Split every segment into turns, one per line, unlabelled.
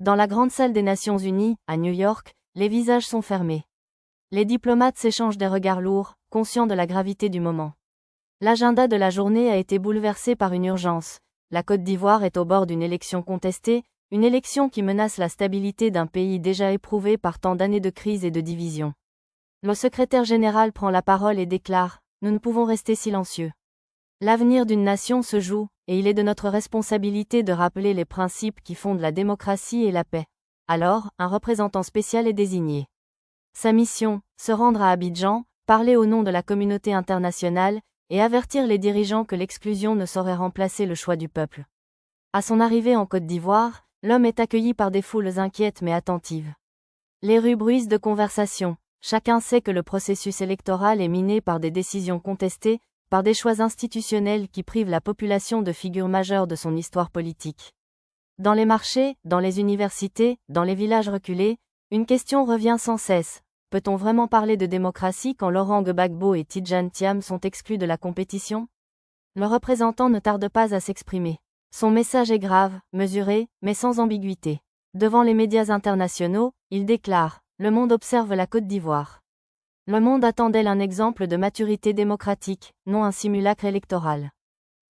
Dans la grande salle des Nations Unies, à New York, les visages sont fermés. Les diplomates s'échangent des regards lourds, conscients de la gravité du moment. L'agenda de la journée a été bouleversé par une urgence. La Côte d'Ivoire est au bord d'une élection contestée, une élection qui menace la stabilité d'un pays déjà éprouvé par tant d'années de crise et de division. Le secrétaire général prend la parole et déclare « Nous ne pouvons rester silencieux. L'avenir d'une nation se joue, et il est de notre responsabilité de rappeler les principes qui fondent la démocratie et la paix. » Alors, un représentant spécial est désigné. Sa mission, se rendre à Abidjan, parler au nom de la communauté internationale, et avertir les dirigeants que l'exclusion ne saurait remplacer le choix du peuple. À son arrivée en Côte d'Ivoire, l'homme est accueilli par des foules inquiètes mais attentives. Les rues bruissent de conversations. Chacun sait que le processus électoral est miné par des décisions contestées, par des choix institutionnels qui privent la population de figures majeures de son histoire politique. Dans les marchés, dans les universités, dans les villages reculés, une question revient sans cesse. Peut-on vraiment parler de démocratie quand Laurent Gbagbo et Tidjane Thiam sont exclus de la compétition? Le représentant ne tarde pas à s'exprimer. Son message est grave, mesuré, mais sans ambiguïté. Devant les médias internationaux, il déclare « Le monde observe la Côte d'Ivoire. Le monde attend d'elle un exemple de maturité démocratique, non un simulacre électoral.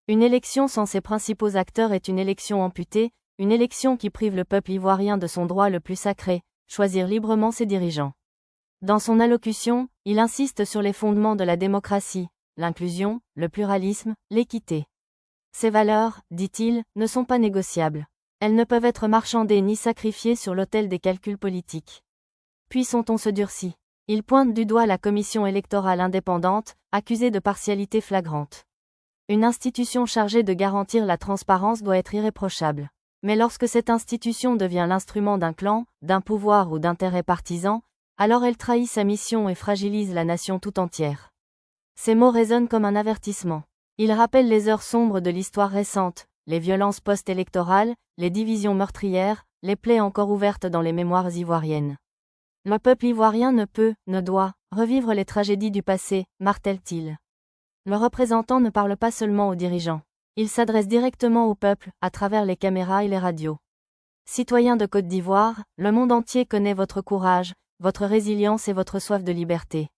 Une élection sans ses principaux acteurs est une élection amputée, une élection qui prive le peuple ivoirien de son droit le plus sacré, choisir librement ses dirigeants. » Dans son allocution, il insiste sur les fondements de la démocratie, l'inclusion, le pluralisme, l'équité. Ces valeurs, dit-il, ne sont pas négociables. Elles ne peuvent être marchandées ni sacrifiées sur l'autel des calculs politiques. Puis son ton se durcit. Il pointe du doigt la commission électorale indépendante, accusée de partialité flagrante. Une institution chargée de garantir la transparence doit être irréprochable. Mais lorsque cette institution devient l'instrument d'un clan, d'un pouvoir ou d'intérêts partisans, alors elle trahit sa mission et fragilise la nation tout entière. Ces mots résonnent comme un avertissement. Ils rappellent les heures sombres de l'histoire récente, les violences post-électorales, les divisions meurtrières, les plaies encore ouvertes dans les mémoires ivoiriennes. Le peuple ivoirien ne peut, ne doit, revivre les tragédies du passé, martèle-t-il. Le représentant ne parle pas seulement aux dirigeants. Il s'adresse directement au peuple, à travers les caméras et les radios. Citoyens de Côte d'Ivoire, le monde entier connaît votre courage, votre résilience et votre soif de liberté.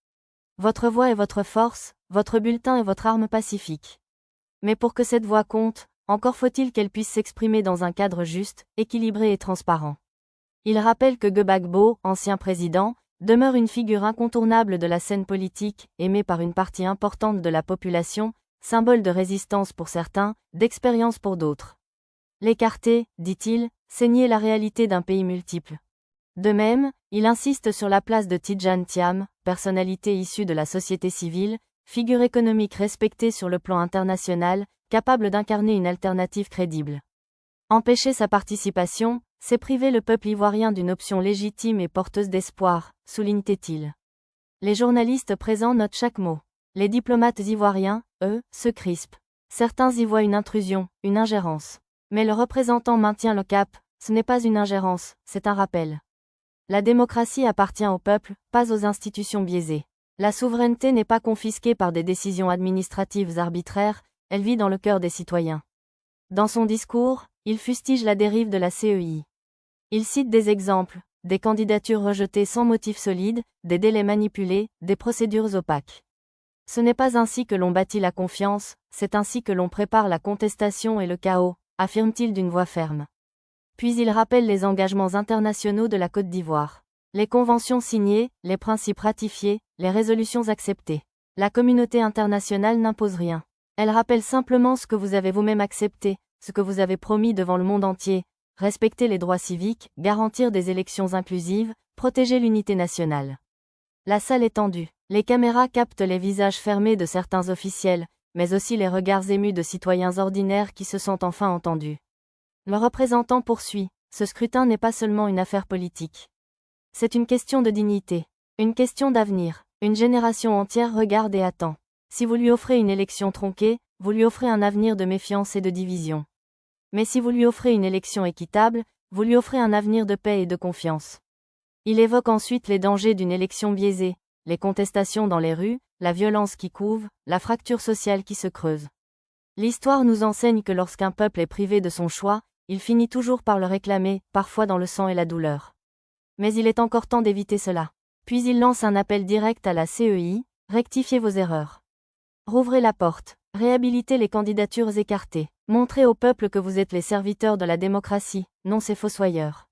Votre voix est votre force, votre bulletin est votre arme pacifique. Mais pour que cette voix compte, encore faut-il qu'elle puisse s'exprimer dans un cadre juste, équilibré et transparent. Il rappelle que Gbagbo, ancien président, demeure une figure incontournable de la scène politique, aimée par une partie importante de la population, symbole de résistance pour certains, d'expérience pour d'autres. L'écarter, dit-il, c'est nier la réalité d'un pays multiple. De même, il insiste sur la place de Tidjane Thiam, personnalité issue de la société civile, figure économique respectée sur le plan international, capable d'incarner une alternative crédible. Empêcher sa participation, c'est priver le peuple ivoirien d'une option légitime et porteuse d'espoir, souligne-t-il. Les journalistes présents notent chaque mot. Les diplomates ivoiriens, eux, se crispent. Certains y voient une intrusion, une ingérence. Mais le représentant maintient le cap, ce n'est pas une ingérence, c'est un rappel. La démocratie appartient au peuple, pas aux institutions biaisées. La souveraineté n'est pas confisquée par des décisions administratives arbitraires, elle vit dans le cœur des citoyens. Dans son discours, il fustige la dérive de la CEI. Il cite des exemples, des candidatures rejetées sans motif solide, des délais manipulés, des procédures opaques. Ce n'est pas ainsi que l'on bâtit la confiance, c'est ainsi que l'on prépare la contestation et le chaos, affirme-t-il d'une voix ferme. Puis il rappelle les engagements internationaux de la Côte d'Ivoire. Les conventions signées, les principes ratifiés, les résolutions acceptées. La communauté internationale n'impose rien. Elle rappelle simplement ce que vous avez vous-même accepté, ce que vous avez promis devant le monde entier, respecter les droits civiques, garantir des élections inclusives, protéger l'unité nationale. La salle est tendue. Les caméras captent les visages fermés de certains officiels, mais aussi les regards émus de citoyens ordinaires qui se sentent enfin entendus. Le représentant poursuit, ce scrutin n'est pas seulement une affaire politique. C'est une question de dignité, une question d'avenir. Une génération entière regarde et attend. Si vous lui offrez une élection tronquée, vous lui offrez un avenir de méfiance et de division. Mais si vous lui offrez une élection équitable, vous lui offrez un avenir de paix et de confiance. Il évoque ensuite les dangers d'une élection biaisée, les contestations dans les rues, la violence qui couve, la fracture sociale qui se creuse. L'histoire nous enseigne que lorsqu'un peuple est privé de son choix, il finit toujours par le réclamer, parfois dans le sang et la douleur. Mais il est encore temps d'éviter cela. Puis il lance un appel direct à la CEI, rectifiez vos erreurs. Rouvrez la porte, réhabilitez les candidatures écartées, montrez au peuple que vous êtes les serviteurs de la démocratie, non ses fossoyeurs.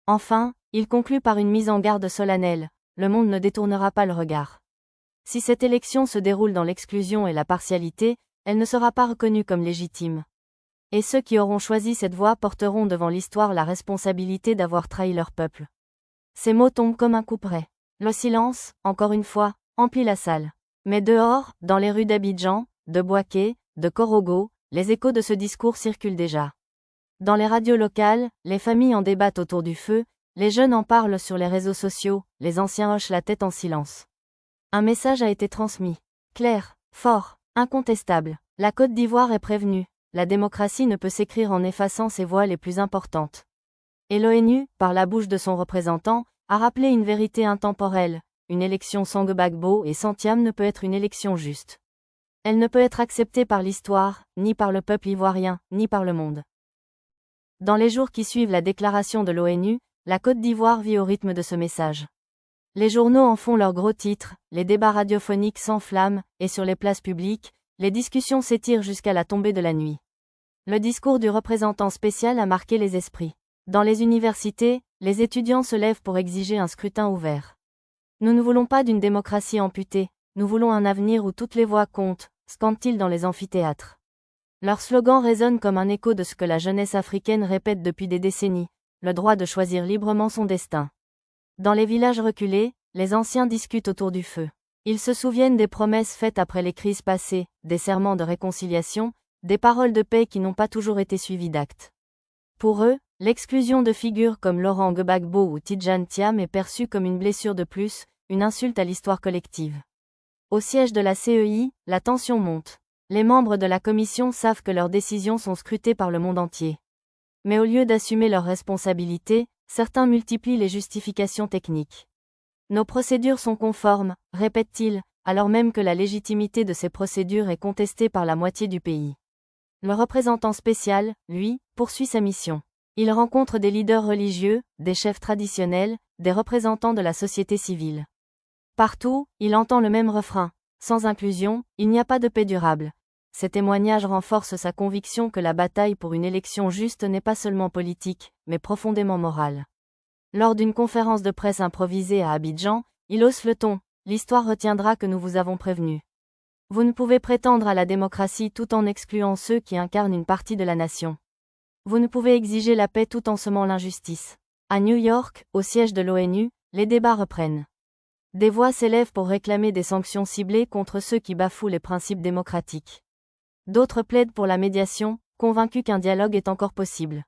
Enfin, il conclut par une mise en garde solennelle, le monde ne détournera pas le regard. Si cette élection se déroule dans l'exclusion et la partialité, elle ne sera pas reconnue comme légitime. Et ceux qui auront choisi cette voie porteront devant l'histoire la responsabilité d'avoir trahi leur peuple. Ces mots tombent comme un couperet. Le silence, encore une fois, emplit la salle. Mais dehors, dans les rues d'Abidjan, de Bouaké, de Korogo, les échos de ce discours circulent déjà. Dans les radios locales, les familles en débattent autour du feu, les jeunes en parlent sur les réseaux sociaux, les anciens hochent la tête en silence. Un message a été transmis. Clair, fort, incontestable. La Côte d'Ivoire est prévenue. La démocratie ne peut s'écrire en effaçant ses voix les plus importantes. Et l'ONU, par la bouche de son représentant, a rappelé une vérité intemporelle. Une élection sans Gbagbo et sans Thiam ne peut être une élection juste. Elle ne peut être acceptée par l'histoire, ni par le peuple ivoirien, ni par le monde. Dans les jours qui suivent la déclaration de l'ONU, la Côte d'Ivoire vit au rythme de ce message. Les journaux en font leurs gros titres, les débats radiophoniques s'enflamment, et sur les places publiques, les discussions s'étirent jusqu'à la tombée de la nuit. Le discours du représentant spécial a marqué les esprits. Dans les universités, les étudiants se lèvent pour exiger un scrutin ouvert. Nous ne voulons pas d'une démocratie amputée, nous voulons un avenir où toutes les voix comptent, scandent-ils dans les amphithéâtres. Leur slogan résonne comme un écho de ce que la jeunesse africaine répète depuis des décennies, le droit de choisir librement son destin. Dans les villages reculés, les anciens discutent autour du feu. Ils se souviennent des promesses faites après les crises passées, des serments de réconciliation, des paroles de paix qui n'ont pas toujours été suivies d'actes. Pour eux, l'exclusion de figures comme Laurent Gbagbo ou Tidjane Thiam est perçue comme une blessure de plus, une insulte à l'histoire collective. Au siège de la CEI, la tension monte. Les membres de la commission savent que leurs décisions sont scrutées par le monde entier. Mais au lieu d'assumer leurs responsabilités, certains multiplient les justifications techniques. Nos procédures sont conformes, répètent-ils, alors même que la légitimité de ces procédures est contestée par la moitié du pays. Le représentant spécial, lui, poursuit sa mission. Il rencontre des leaders religieux, des chefs traditionnels, des représentants de la société civile. Partout, il entend le même refrain. Sans inclusion, il n'y a pas de paix durable. Ces témoignages renforcent sa conviction que la bataille pour une élection juste n'est pas seulement politique, mais profondément morale. Lors d'une conférence de presse improvisée à Abidjan, il hausse le ton. L'histoire retiendra que nous vous avons prévenu. Vous ne pouvez prétendre à la démocratie tout en excluant ceux qui incarnent une partie de la nation. Vous ne pouvez exiger la paix tout en semant l'injustice. À New York, au siège de l'ONU, les débats reprennent. Des voix s'élèvent pour réclamer des sanctions ciblées contre ceux qui bafouent les principes démocratiques. D'autres plaident pour la médiation, convaincus qu'un dialogue est encore possible.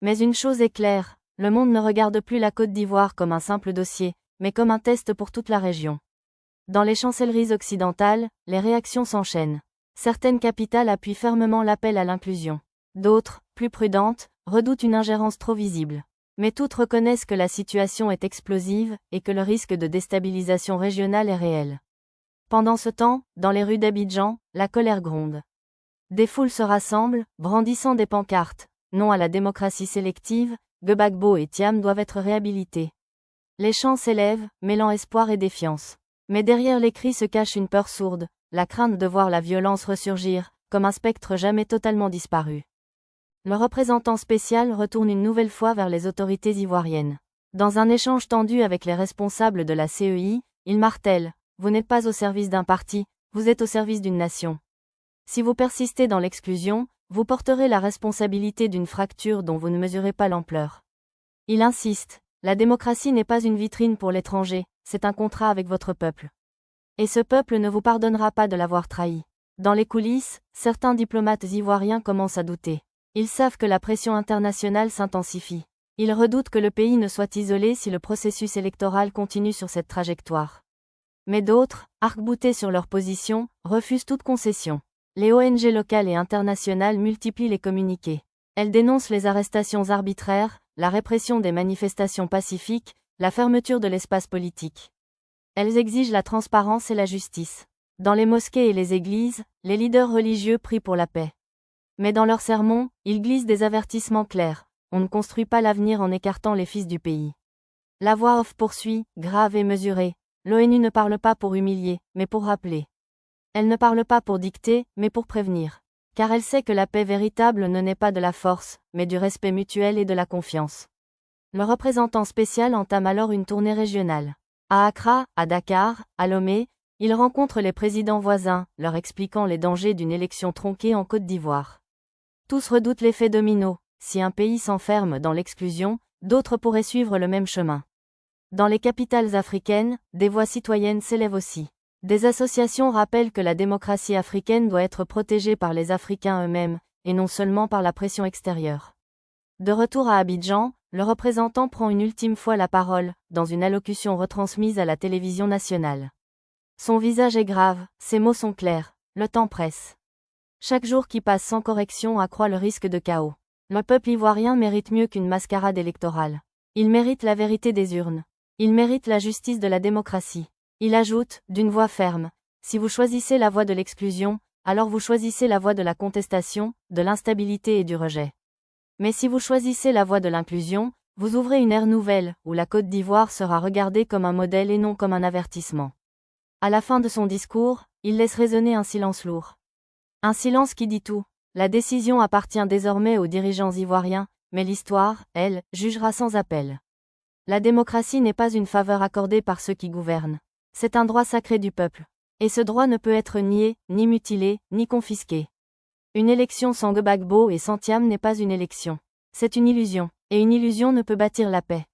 Mais une chose est claire, le monde ne regarde plus la Côte d'Ivoire comme un simple dossier, mais comme un test pour toute la région. Dans les chancelleries occidentales, les réactions s'enchaînent. Certaines capitales appuient fermement l'appel à l'inclusion. D'autres, plus prudentes, redoutent une ingérence trop visible. Mais toutes reconnaissent que la situation est explosive, et que le risque de déstabilisation régionale est réel. Pendant ce temps, dans les rues d'Abidjan, la colère gronde. Des foules se rassemblent, brandissant des pancartes. Non à la démocratie sélective, Gbagbo et Thiam doivent être réhabilités. Les chants s'élèvent, mêlant espoir et défiance. Mais derrière les cris se cache une peur sourde, la crainte de voir la violence ressurgir, comme un spectre jamais totalement disparu. Le représentant spécial retourne une nouvelle fois vers les autorités ivoiriennes. Dans un échange tendu avec les responsables de la CEI, il martèle « Vous n'êtes pas au service d'un parti, vous êtes au service d'une nation. Si vous persistez dans l'exclusion, vous porterez la responsabilité d'une fracture dont vous ne mesurez pas l'ampleur. » Il insiste « La démocratie n'est pas une vitrine pour l'étranger, c'est un contrat avec votre peuple. Et ce peuple ne vous pardonnera pas de l'avoir trahi. » Dans les coulisses, certains diplomates ivoiriens commencent à douter. Ils savent que la pression internationale s'intensifie. Ils redoutent que le pays ne soit isolé si le processus électoral continue sur cette trajectoire. Mais d'autres, arc-boutés sur leur position, refusent toute concession. Les ONG locales et internationales multiplient les communiqués. Elles dénoncent les arrestations arbitraires, la répression des manifestations pacifiques, la fermeture de l'espace politique. Elles exigent la transparence et la justice. Dans les mosquées et les églises, les leaders religieux prient pour la paix. Mais dans leurs sermons, ils glissent des avertissements clairs. On ne construit pas l'avenir en écartant les fils du pays. La voix off poursuit, grave et mesurée. L'ONU ne parle pas pour humilier, mais pour rappeler. Elle ne parle pas pour dicter, mais pour prévenir. Car elle sait que la paix véritable ne naît pas de la force, mais du respect mutuel et de la confiance. Le représentant spécial entame alors une tournée régionale. À Accra, à Dakar, à Lomé, il rencontre les présidents voisins, leur expliquant les dangers d'une élection tronquée en Côte d'Ivoire. Tous redoutent l'effet domino. Si un pays s'enferme dans l'exclusion, d'autres pourraient suivre le même chemin. Dans les capitales africaines, des voix citoyennes s'élèvent aussi. Des associations rappellent que la démocratie africaine doit être protégée par les Africains eux-mêmes, et non seulement par la pression extérieure. De retour à Abidjan, le représentant prend une ultime fois la parole, dans une allocution retransmise à la télévision nationale. Son visage est grave, ses mots sont clairs, le temps presse. Chaque jour qui passe sans correction accroît le risque de chaos. Le peuple ivoirien mérite mieux qu'une mascarade électorale. Il mérite la vérité des urnes. Il mérite la justice de la démocratie. Il ajoute, d'une voix ferme, si vous choisissez la voie de l'exclusion, alors vous choisissez la voie de la contestation, de l'instabilité et du rejet. Mais si vous choisissez la voie de l'inclusion, vous ouvrez une ère nouvelle, où la Côte d'Ivoire sera regardée comme un modèle et non comme un avertissement. À la fin de son discours, il laisse résonner un silence lourd. Un silence qui dit tout. La décision appartient désormais aux dirigeants ivoiriens, mais l'histoire, elle, jugera sans appel. La démocratie n'est pas une faveur accordée par ceux qui gouvernent. C'est un droit sacré du peuple. Et ce droit ne peut être nié, ni mutilé, ni confisqué. Une élection sans Gbagbo et sans Thiam n'est pas une élection. C'est une illusion. Et une illusion ne peut bâtir la paix.